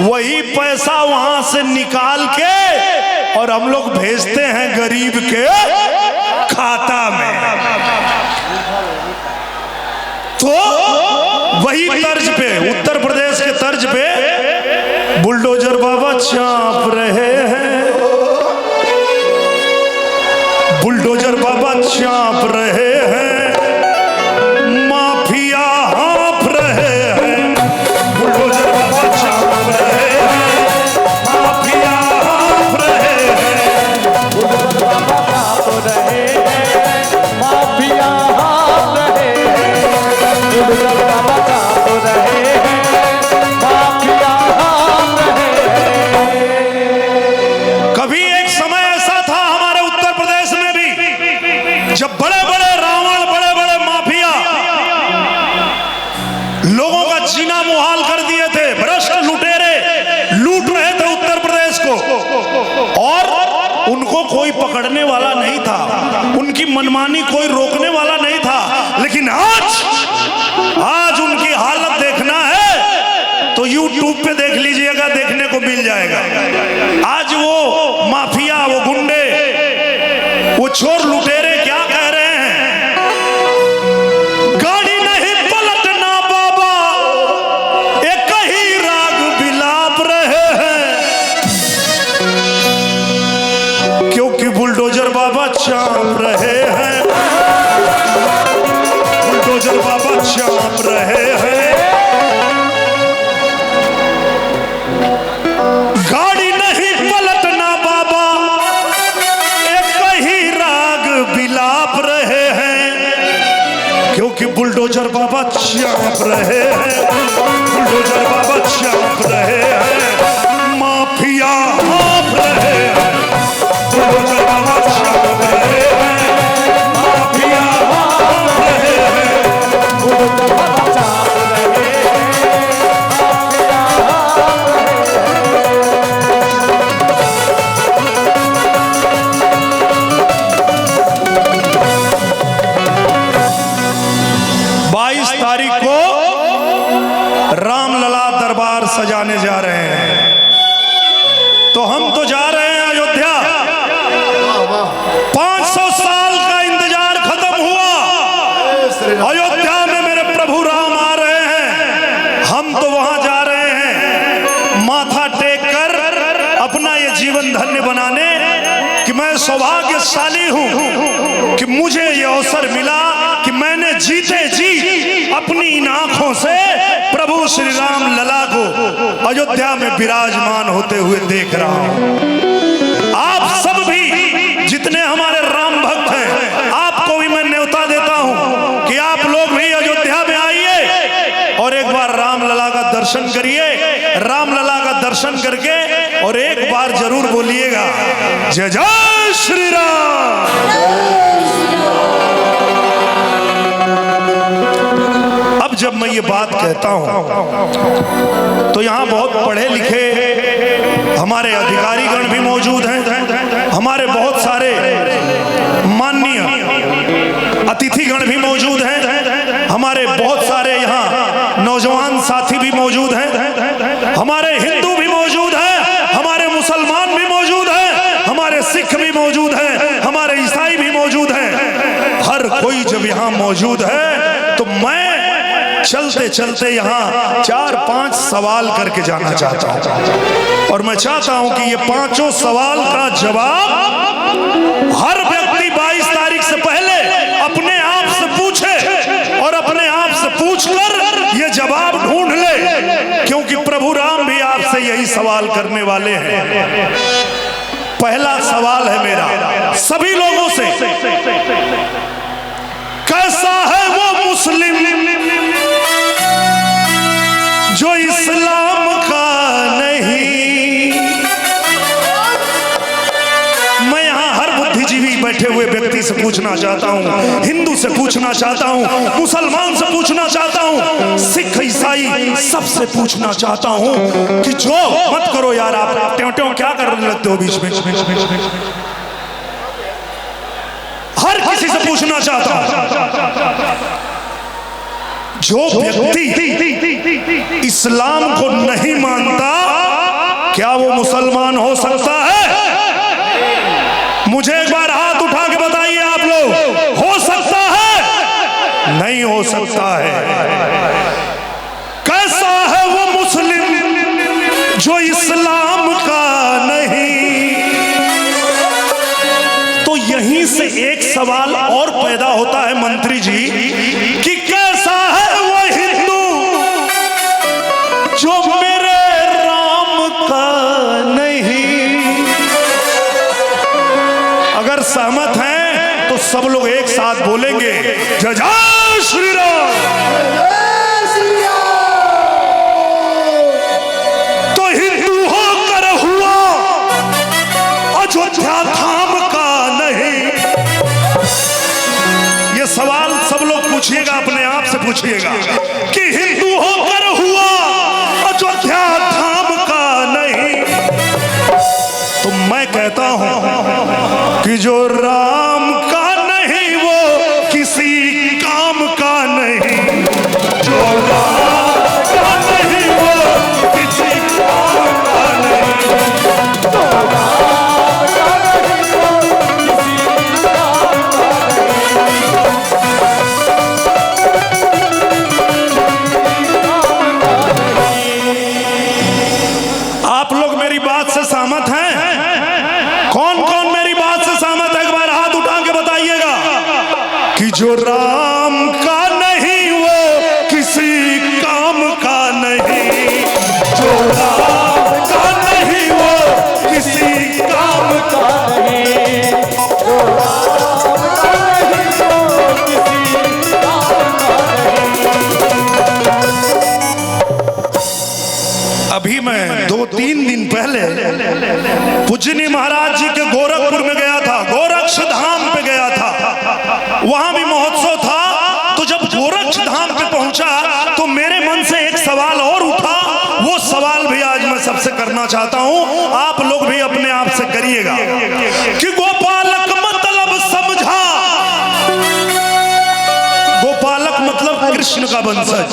वही पैसा वहां से निकाल के और हम लोग भेजते हैं गरीब के खाता में। तो वही तर्ज पे, उत्तर प्रदेश के तर्ज पे बुलडोजर बाबा चाप रहे हैं, बुलडोजर बाबा चाप रहे हैं, माफिया हाँफ रहे हैं। बुलडोजर बाबा चाप रहे हैं, माफिया हाँफ रहे हैं, बुलडोजर बाबा चाप रहे हैं, माफिया हाँफ रहे हैं, बुलडोजर बाबा चाप रहे हैं, माफिया हाँफ रहे हैं। कभी एक समय ऐसा था हमारे उत्तर प्रदेश में भी, जब बड़े बड़े रावण, बड़े बड़े माफिया लोगों का जीना मुहाल कर दिए थे, भ्रष्ट लुटेरे लूट रहे थे उत्तर प्रदेश को, और उनको कोई पकड़ने वाला नहीं था, उनकी मनमानी कोई रोकने वाला नहीं था। लेकिन आज उनकी हालत देखना है तो YouTube पे देख लीजिएगा, देखने को मिल जाएगा। आज वो माफिया, वो गुंडे, वो चोर लुटेरे क्या कह रहे हैं? गाड़ी नहीं पलटना बाबा, एक ही राग बिलाप रहे हैं, क्योंकि बुलडोजर बाबा चाप रहे हैं, बुलडोजर बाबा चाप रहे हैं। गाड़ी नहीं पलटना बाबा, एक ही राग बिलाप रहे हैं, क्योंकि बुलडोजर बाबा चाप रहे हैं, बुलडोजर बाबा चाप रहे हैं, माफिया हाँफ रहे हैं, बुलडोजर बाबा चाप रहे हैं, माफिया हाँफ रहे हैं, बुलडोजर बाबा चाप रहे हैं, माफिया हाँफ रहे हैं। 22 तारीख को रामलला दरबार सजाने जा रहे हैं, तो हम तो जा रहे हैं अयोध्या। 500 साल का इंतजार खत्म हुआ, अयोध्या में मेरे प्रभु राम आ रहे हैं, हम तो वहां जा रहे हैं माथा टेक कर अपना ये जीवन धन्य बनाने, कि मैं सौभाग्यशाली हूं कि मुझे ये अवसर मिला कि मैंने जीते जी अपनी इन आंखों से प्रभु श्री राम लला को अयोध्या में विराजमान होते हुए देख रहा हूं। आप सब भी जितने हमारे राम भक्त हैं, आपको भी मैं न्योता देता हूं कि आप लोग भी अयोध्या में आइए और एक बार रामलला का दर्शन करिए। रामलला का दर्शन करके और एक बार जरूर बोलिएगा, जय जय श्री राम। अब जब मैं ये बात कहता हूं तो यहां बहुत पढ़े लिखे हमारे अधिकारीगण भी मौजूद हैं, हमारे बहुत सारे माननीय अतिथिगण भी मौजूद हैं, हमारे बहुत सारे यहाँ नौजवान साथी भी मौजूद हैं, हमारे हिंदू भी मौजूद हैं, हमारे मुसलमान भी मौजूद हैं, हमारे सिख भी मौजूद हैं, हमारे ईसाई भी मौजूद हैं। हर कोई जब यहाँ मौजूद है तो मैं चलते चलते यहाँ 4-5 सवाल करके जाना चाहता हूँ, और मैं चाहता हूँ कि ये 5 सवाल का जवाब हर व्यक्ति 22 तारीख से पहले अपने आप से पूछे और अपने आप से पूछकर ये जवाब ढूंढ ले, क्योंकि प्रभु राम भी आपसे यही सवाल करने वाले हैं। पहला सवाल है मेरा सभी लोगों से, कैसा है वो मुस्लिम जो इस्लाम का नहीं। मैं यहाँ हर बुद्धिजीवी बैठे हुए व्यक्ति से पूछना चाहता हूँ, हिंदू से पूछना चाहता हूँ, मुसलमान से पूछना चाहता हूँ, सिख ईसाई सबसे पूछना चाहता हूँ कि जो मत करो यार, आप ट्यों ट्यों क्या करने लगते हो बीच में। हर किसी से पूछना चाहता हूँ, जो व्यक्ति इस्लाम को नहीं मानता क्या वो मुसलमान हो सकता है? मुझे एक बार हाथ उठा के बताइए आप लोग, हो सकता है? नहीं हो सकता है। कैसा है वो मुस्लिम जो इस्लाम का नहीं? तो यहीं से एक सवाल और पैदा होता है मंत्री जी कि कैसा है वो हिंदू जो मेरे राम का नहीं? अगर सहमत हैं तो सब लोग एक साथ बोलेंगे जय जय श्री राम। तो हिंदू होकर हुआ अयोध्या धाम का नहीं? ये सवाल सब लोग पूछिएगा, अपने आप से पूछिएगा कि हिंदू होकर हुआ अयोध्या धाम का नहीं? तो मैं कहता हूं कि जो राम का नहीं वो किसी काम का नहीं। जो राम का नहीं वो किसी काम का नहीं। तो राम का नहीं वो किसी काम का नहीं। आप लोग मेरी बात से सहमत हैं? कौन कौन मेरी बात से सहमत है? एक बार हाथ उठा के बताइएगा कि जो राम का नहीं वो किसी काम का नहीं। जो राम का नहीं वो किसी काम का नहीं। जो राम का नहीं वो किसी काम का नहीं। अभी मैं 2-3 दिन पहले पूजनी महाराज जी के गोरखपुर में गया था, गोरक्ष धाम पे गया था। वहां भी महोत्सव था। तो जब गोरक्ष धाम पे पहुंचा तो मेरे मन से एक सवाल और उठा। वो सवाल भी आज मैं सबसे करना चाहता हूं, आप लोग भी अपने आप से करिएगा कि गोपालक मतलब समझा? गोपालक मतलब कृष्ण का वंशज,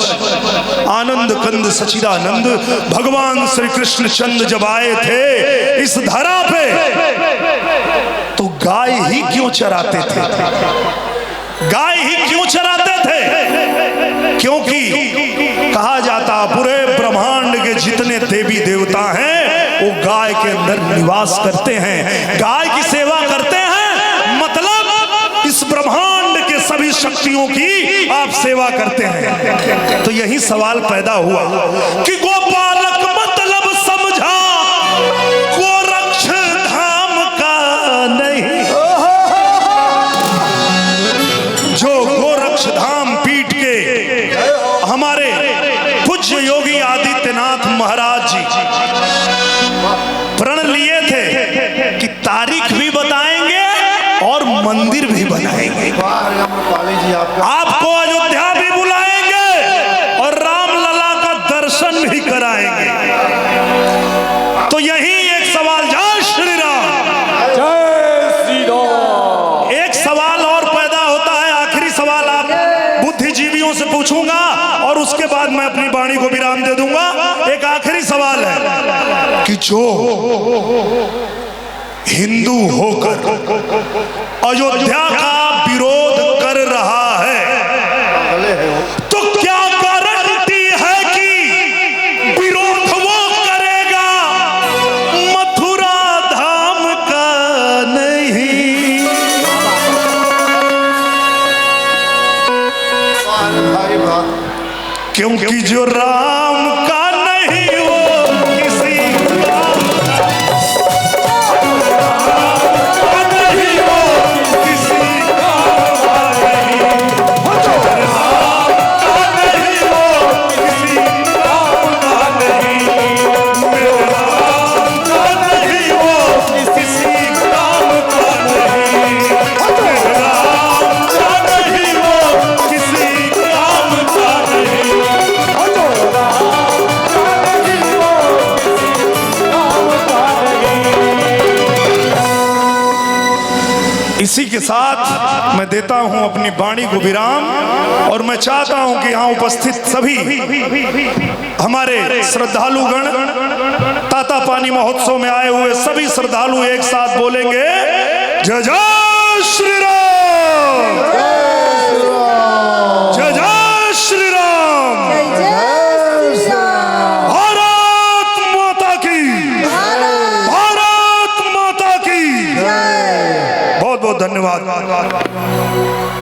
आनंद कंद सचिदानंद भगवान श्री कृष्ण चंद्र जब आए थे इस धरा पे तो गाय ही क्यों चराते थे? गाय ही क्यों चराते थे? क्योंकि कहा जाता पूरे ब्रह्मांड के जितने देवी देवता हैं वो गाय के अंदर निवास करते हैं, गाय की सेवा करते हैं। मतलब इस ब्रह्मांड के सभी शक्तियों की आप सेवा करते हैं। तो यही सवाल पैदा हुआ कि गोपालक मतलब समझा, गोरक्ष धाम का नहीं। जो गोरक्ष धाम पीट के हमारे पूज्य योगी आदित्यनाथ महाराज जी प्रण लिए थे कि तारीख भी बताएंगे और मंदिर भी बनाएंगे, आपको अयोध्या भी बुलाएंगे और रामलला का दर्शन भी कराएंगे। तो यही एक सवाल, जय श्री राम। जय श्री राम। एक सवाल और पैदा होता है, आखिरी सवाल आप बुद्धिजीवियों से पूछूंगा और उसके बाद मैं अपनी वाणी को विराम दे दूंगा। एक आखिरी सवाल है कि जो हिंदू होकर अयोध्या का विरोध कर रहा है तो क्या गारंटी है कि विरोध वो करेगा मथुरा धाम का नहीं? क्योंकि जो राम का नहीं वो किसी इसी के साथ मैं देता हूं अपनी वाणी को विराम और मैं चाहता हूं कि यहां उपस्थित सभी हमारे श्रद्धालुगण तातापानी महोत्सव में आए हुए सभी श्रद्धालु एक साथ बोलेंगे जय जय श्री राम, जय जय श्री राम, भारत माता की, भारत माता की। बहुत बहुत धन्यवाद।